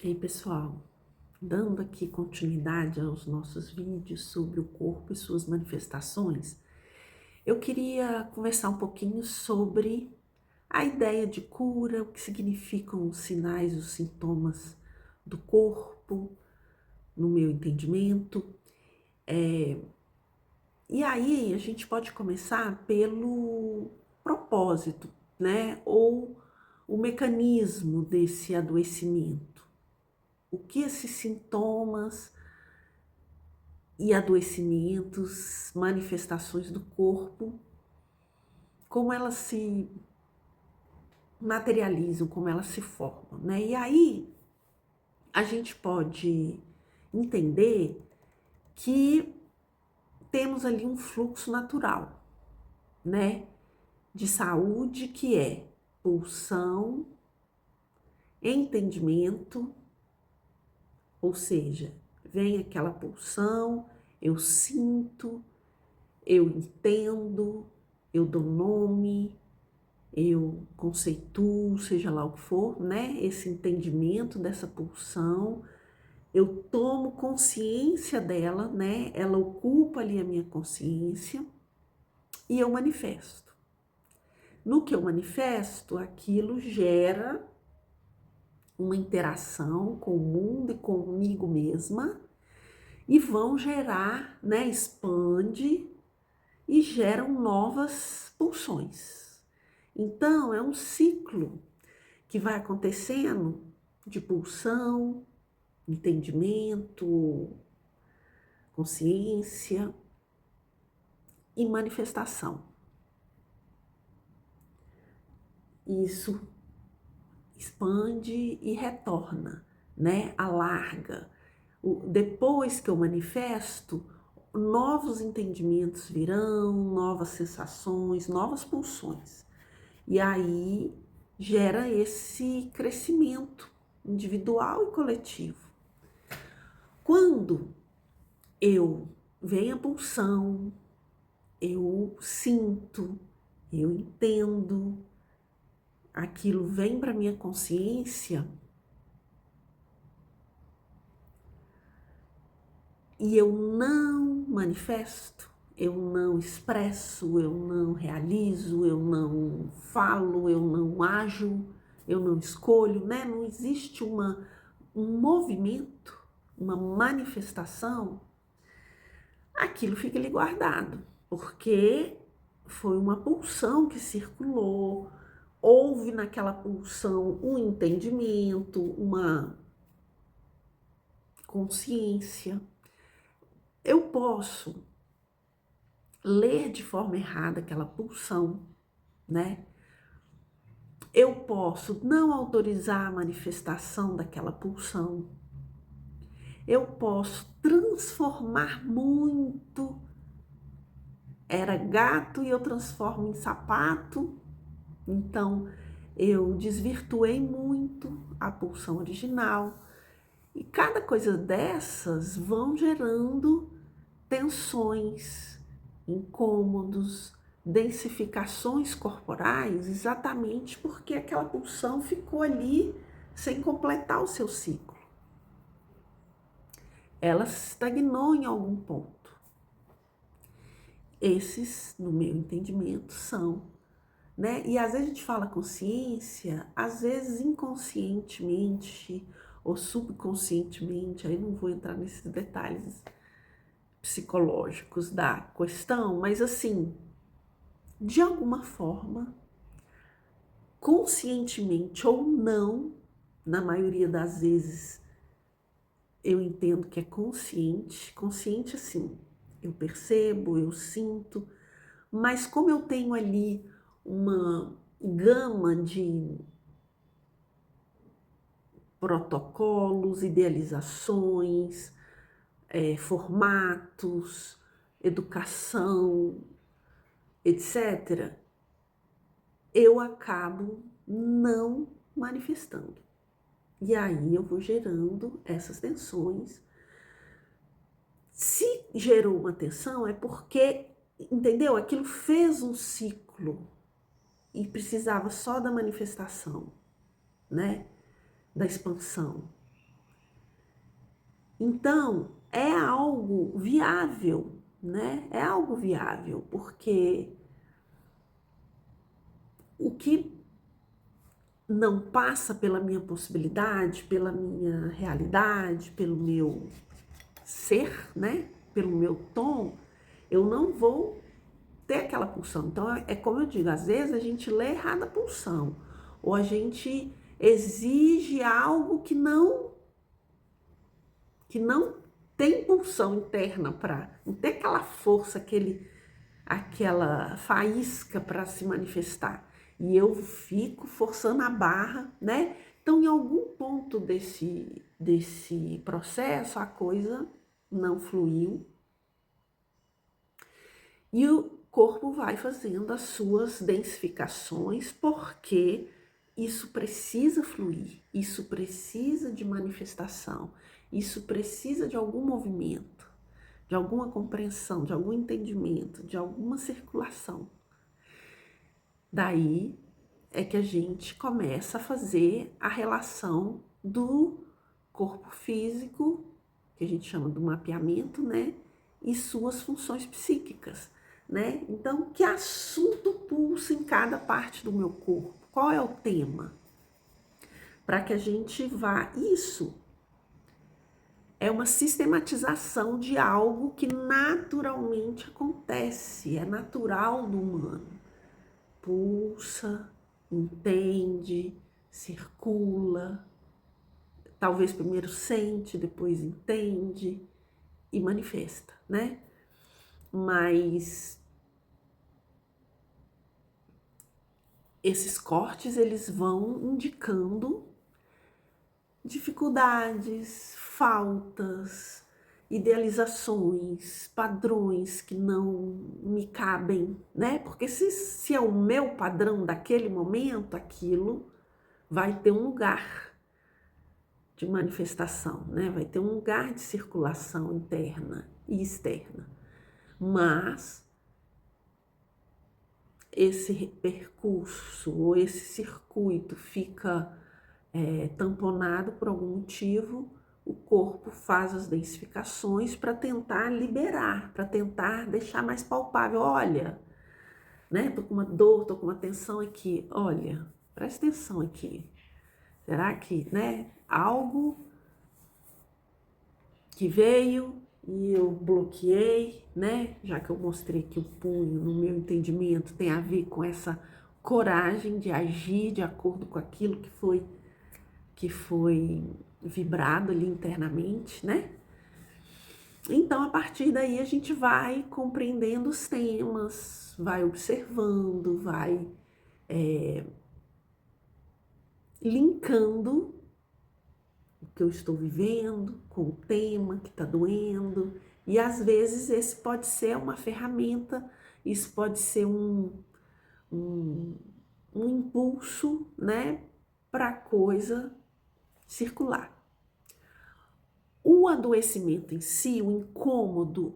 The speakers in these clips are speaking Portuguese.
E aí, pessoal, dando aqui continuidade aos nossos vídeos sobre o corpo e suas manifestações, eu queria conversar um pouquinho sobre a ideia de cura, o que significam os sinais, os sintomas do corpo, no meu entendimento. E aí a gente pode começar pelo propósito, né? Ou o mecanismo desse adoecimento. O que esses sintomas e adoecimentos, manifestações do corpo, como elas se materializam, como elas se formam, né? E aí a gente pode entender que temos ali um fluxo natural, né? De saúde que é pulsão, entendimento, ou seja, vem aquela pulsão, eu sinto, eu entendo, eu dou nome, eu conceituo, seja lá o que for, né? Esse entendimento dessa pulsão, eu tomo consciência dela, né? Ela ocupa ali a minha consciência e eu manifesto. No que eu manifesto, aquilo gera uma interação com o mundo e comigo mesma e vão gerar, né? Expande e geram novas pulsões. Então, é um ciclo que vai acontecendo de pulsão, entendimento, consciência e manifestação. Isso expande e retorna, né? Alarga. Depois que eu manifesto, novos entendimentos virão, novas sensações, novas pulsões. E aí gera esse crescimento individual e coletivo. Quando eu venho a pulsão, eu sinto, eu entendo, aquilo vem para minha consciência e eu não manifesto, eu não expresso, eu não realizo, eu não falo, eu não ajo, eu não escolho, né? Não existe um movimento, uma manifestação, aquilo fica ali guardado, porque foi uma pulsão que circulou, houve naquela pulsão um entendimento, uma consciência. Eu posso ler de forma errada aquela pulsão, né? Eu posso não autorizar a manifestação daquela pulsão. Eu posso transformar muito. Era gato e eu transformo em sapato. Então, eu desvirtuei muito a pulsão original. E cada coisa dessas vão gerando tensões, incômodos, densificações corporais, exatamente porque aquela pulsão ficou ali sem completar o seu ciclo. Ela estagnou em algum ponto. Esses, no meu entendimento, são, né? E às vezes a gente fala consciência, às vezes inconscientemente ou subconscientemente, aí não vou entrar nesses detalhes psicológicos da questão, mas assim, de alguma forma, conscientemente ou não, na maioria das vezes eu entendo que é consciente assim, eu percebo, eu sinto, mas como eu tenho ali uma gama de protocolos, idealizações, formatos, educação, etc., eu acabo não manifestando. E aí eu vou gerando essas tensões. Se gerou uma tensão é porque, entendeu? Aquilo fez um ciclo e precisava só da manifestação, né? Da expansão. Então, é algo viável, né? É algo viável, porque o que não passa pela minha possibilidade, pela minha realidade, pelo meu ser, né? Pelo meu tom, eu não vou ter aquela pulsão. Então, é como eu digo, às vezes a gente lê errado a pulsão, ou a gente exige algo que não tem pulsão interna para, não tem aquela força, aquela faísca para se manifestar. E eu fico forçando a barra, né? Então, em algum ponto desse processo, a coisa não fluiu e o corpo vai fazendo as suas densificações, porque isso precisa fluir, isso precisa de manifestação, isso precisa de algum movimento, de alguma compreensão, de algum entendimento, de alguma circulação. Daí é que a gente começa a fazer a relação do corpo físico, que a gente chama do mapeamento, né? E suas funções psíquicas, né? Então, que assunto pulsa em cada parte do meu corpo? Qual é o tema? Para que a gente vá. Isso é uma sistematização de algo que naturalmente acontece, é natural do humano. Pulsa, entende, circula, talvez primeiro sente, depois entende e manifesta, né? Mas esses cortes, eles vão indicando dificuldades, faltas, idealizações, padrões que não me cabem, né? Porque se é o meu padrão daquele momento, aquilo vai ter um lugar de manifestação, né? Vai ter um lugar de circulação interna e externa. Mas esse percurso ou esse circuito fica tamponado por algum motivo, o corpo faz as densificações para tentar liberar, para tentar deixar mais palpável. Olha, né? Tô com uma dor, tô com uma tensão aqui. Olha, presta atenção aqui. Será que, né? Algo que veio e eu bloqueei, né? Já que eu mostrei que o punho, no meu entendimento, tem a ver com essa coragem de agir de acordo com aquilo que foi vibrado ali internamente, né? Então, a partir daí, a gente vai compreendendo os temas, vai observando, vai linkando o que eu estou vivendo com o tema que está doendo. E às vezes esse pode ser uma ferramenta, isso pode ser um, um impulso, né, para a coisa circular. O adoecimento em si, o incômodo,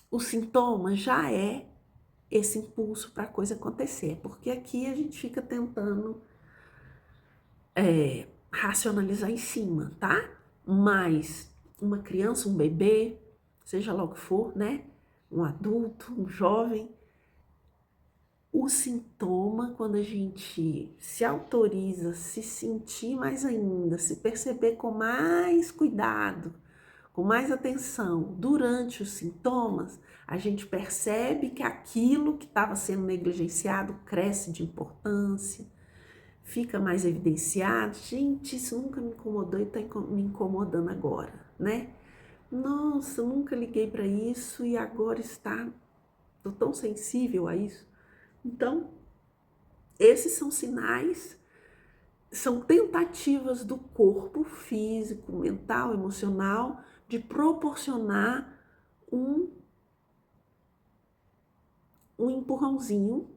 o sintoma já é esse impulso para a coisa acontecer, porque aqui a gente fica tentando racionalizar em cima, tá? Mas uma criança, um bebê, seja lá o que for, né? Um adulto, um jovem, o sintoma, quando a gente se autoriza, se sentir mais ainda, se perceber com mais cuidado, com mais atenção durante os sintomas, a gente percebe que aquilo que estava sendo negligenciado cresce de importância, fica mais evidenciado. Gente, isso nunca me incomodou e está me incomodando agora, né? Nossa, eu nunca liguei para isso e agora estou tão sensível a isso. Então, esses são sinais, são tentativas do corpo físico, mental, emocional, de proporcionar um empurrãozinho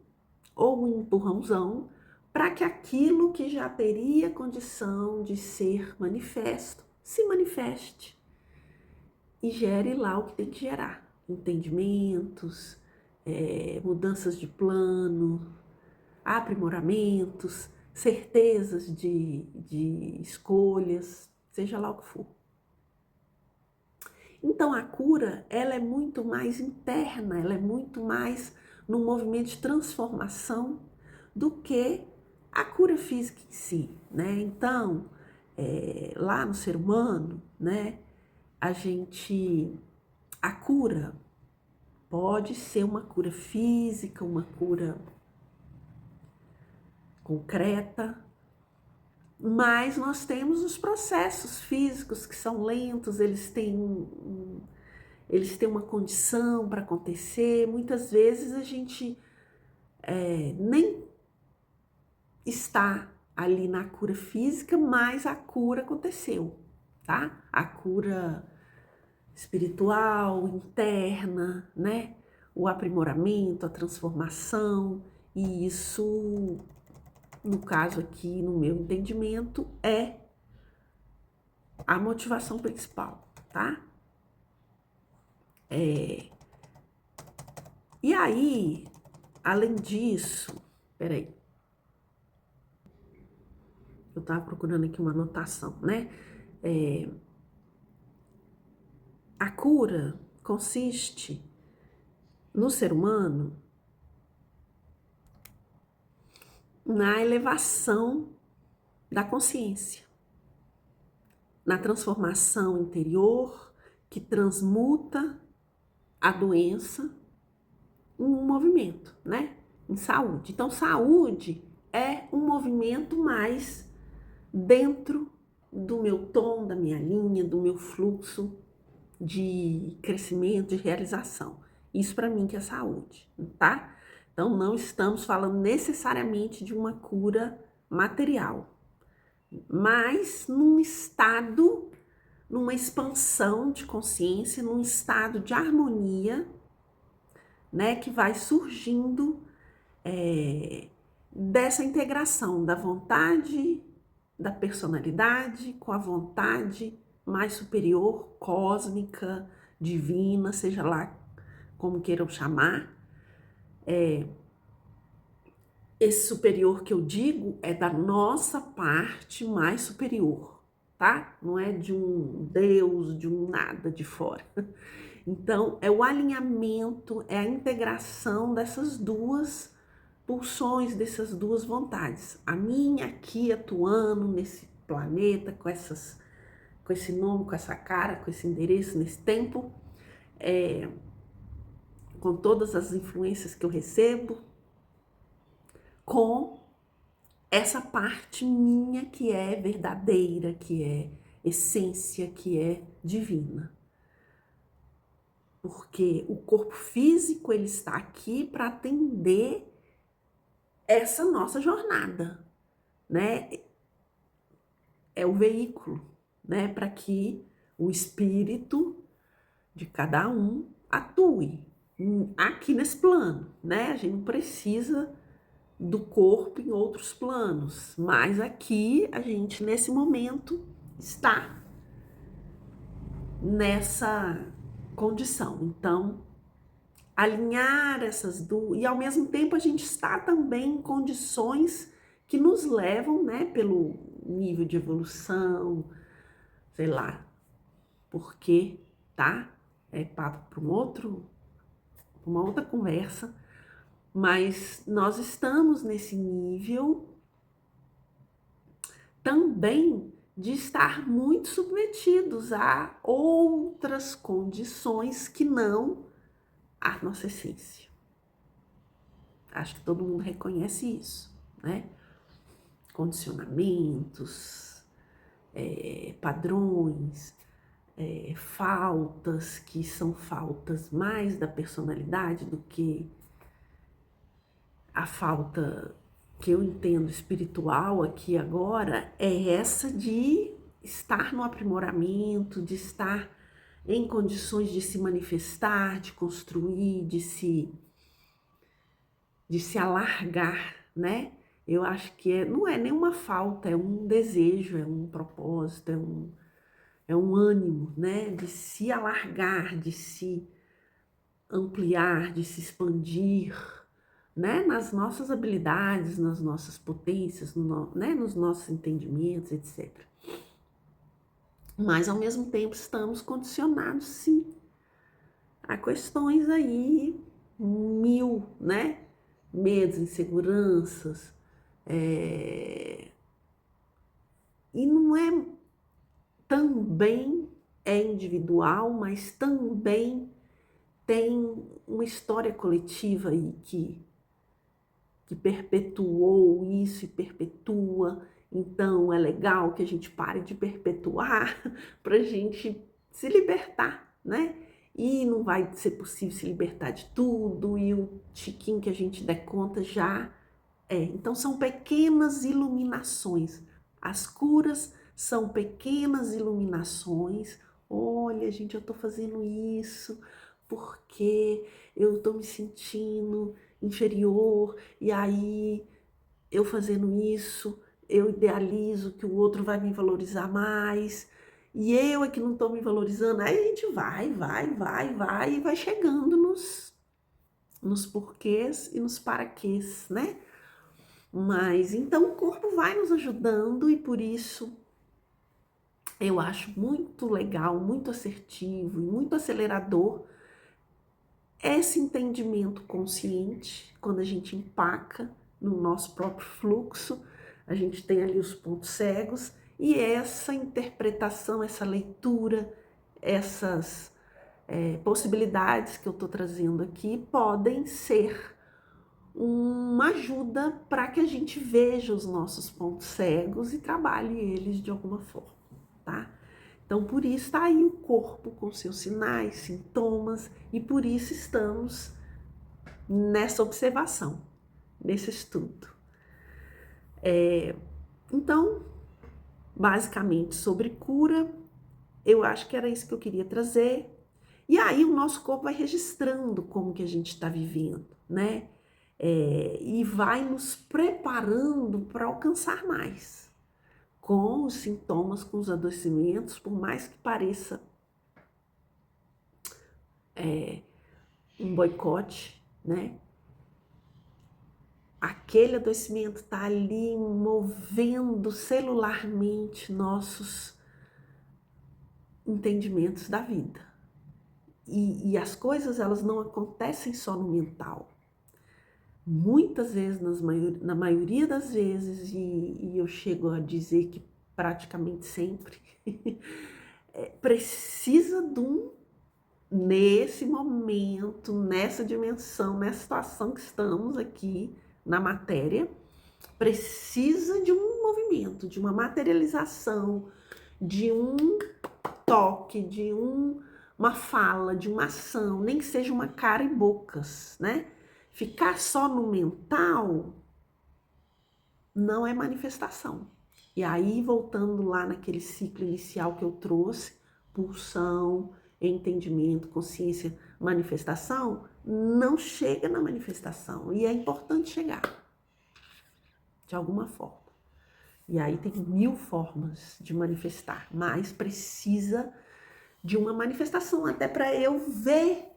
ou um empurrãozão para que aquilo que já teria condição de ser manifesto, se manifeste e gere lá o que tem que gerar. Entendimentos, mudanças de plano, aprimoramentos, certezas de escolhas, seja lá o que for. Então a cura, ela é muito mais interna, ela é muito mais num movimento de transformação do que a cura física em si, né? Então, lá no ser humano, né, a cura pode ser uma cura física, uma cura concreta, mas nós temos os processos físicos que são lentos, eles têm uma condição para acontecer. Muitas vezes a gente nem está ali na cura física, mas a cura aconteceu, tá? A cura espiritual, interna, né? O aprimoramento, a transformação, e isso, no caso aqui, no meu entendimento, é a motivação principal, tá? E aí, além disso, peraí, eu tava procurando aqui uma anotação, né? A cura consiste no ser humano na elevação da consciência, na transformação interior que transmuta a doença em um movimento, né? Em saúde. Então, saúde é um movimento mais dentro do meu tom, da minha linha, do meu fluxo de crescimento, de realização. Isso para mim que é saúde, tá? Então não estamos falando necessariamente de uma cura material, mas num estado, numa expansão de consciência, num estado de harmonia, né, que vai surgindo dessa integração da vontade, da personalidade com a vontade mais superior, cósmica, divina, seja lá como queiram chamar. Esse superior que eu digo é da nossa parte mais superior, tá? Não é de um Deus, de um nada de fora. Então, é o alinhamento, é a integração dessas duas pulsões, dessas duas vontades. A minha aqui atuando nesse planeta, com esse nome, com essa cara, com esse endereço, nesse tempo, com todas as influências que eu recebo, com essa parte minha que é verdadeira, que é essência, que é divina. Porque o corpo físico, ele está aqui para atender essa nossa jornada, né? É o veículo, né? Para que o espírito de cada um atue aqui nesse plano, né? A gente não precisa do corpo em outros planos, mas aqui a gente, nesse momento, está nessa condição. Então, alinhar essas duas, e ao mesmo tempo a gente está também em condições que nos levam, né, pelo nível de evolução, sei lá, porque, tá? É papo para uma outra conversa, mas nós estamos nesse nível também de estar muito submetidos a outras condições que não a nossa essência. Acho que todo mundo reconhece isso, né? Condicionamentos, padrões, faltas que são faltas mais da personalidade do que a falta que eu entendo espiritual aqui agora, é essa de estar no aprimoramento, de estar em condições de se manifestar, de construir, de se alargar, né? Eu acho que não é nenhuma falta, é um desejo, é um propósito, é um ânimo, né? De se alargar, de se ampliar, de se expandir, né? Nas nossas habilidades, nas nossas potências, né? Nos nossos entendimentos, etc. Mas ao mesmo tempo estamos condicionados, sim, a questões aí mil, né? Medos, inseguranças, e não é também é individual, mas também tem uma história coletiva aí que perpetuou isso e perpetua. Então é legal que a gente pare de perpetuar para a gente se libertar, né? E não vai ser possível se libertar de tudo, e o tiquinho que a gente der conta já é. Então são pequenas iluminações. As curas são pequenas iluminações. Olha, gente, eu tô fazendo isso porque eu tô me sentindo inferior, e aí eu fazendo isso, eu idealizo que o outro vai me valorizar mais, e eu é que não tô me valorizando. Aí a gente vai e vai chegando nos porquês e nos paraquês, né? Mas então o corpo vai nos ajudando, e por isso eu acho muito legal, muito assertivo e muito acelerador esse entendimento consciente. Quando a gente empaca no nosso próprio fluxo, a gente tem ali os pontos cegos, e essa interpretação, essa leitura, essas possibilidades que eu estou trazendo aqui podem ser uma ajuda para que a gente veja os nossos pontos cegos e trabalhe eles de alguma forma, tá? Então, por isso está aí o corpo com seus sinais, sintomas, e por isso estamos nessa observação, nesse estudo. Então, basicamente sobre cura, eu acho que era isso que eu queria trazer. E aí o nosso corpo vai registrando como que a gente está vivendo, né? E vai nos preparando para alcançar mais, com os sintomas, com os adoecimentos, por mais que pareça um boicote, né? Aquele adoecimento está ali movendo celularmente nossos entendimentos da vida. E as coisas, elas não acontecem só no mental. Muitas vezes, na maioria das vezes, e eu chego a dizer que praticamente sempre, precisa de nesse momento, nessa dimensão, nessa situação que estamos aqui na matéria, precisa de um movimento, de uma materialização, de um toque, de uma fala, de uma ação, nem que seja uma cara e bocas, né? Ficar só no mental não é manifestação. E aí, voltando lá naquele ciclo inicial que eu trouxe, pulsão, entendimento, consciência, manifestação, não chega na manifestação. E é importante chegar, de alguma forma. E aí tem 1000 formas de manifestar, mas precisa de uma manifestação até para eu ver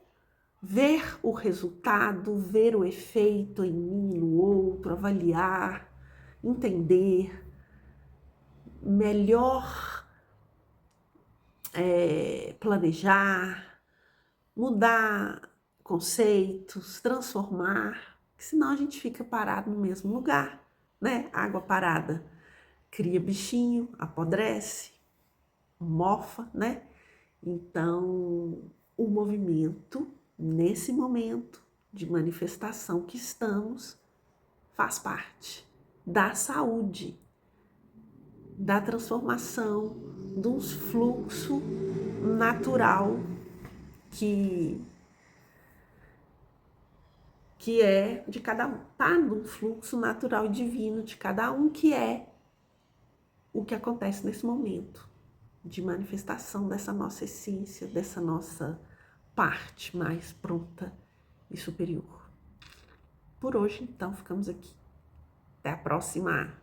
o resultado, ver o efeito em mim, no outro, avaliar, entender melhor, planejar, mudar conceitos, transformar, porque senão a gente fica parado no mesmo lugar, né? Água parada cria bichinho, apodrece, mofa, né? Então, o movimento, nesse momento de manifestação que estamos, faz parte da saúde, da transformação, de um fluxo natural que é de cada um, tá num fluxo natural e divino de cada um, que é o que acontece nesse momento de manifestação dessa nossa essência, dessa nossa parte mais pronta e superior. Por hoje, então, ficamos aqui. Até a próxima!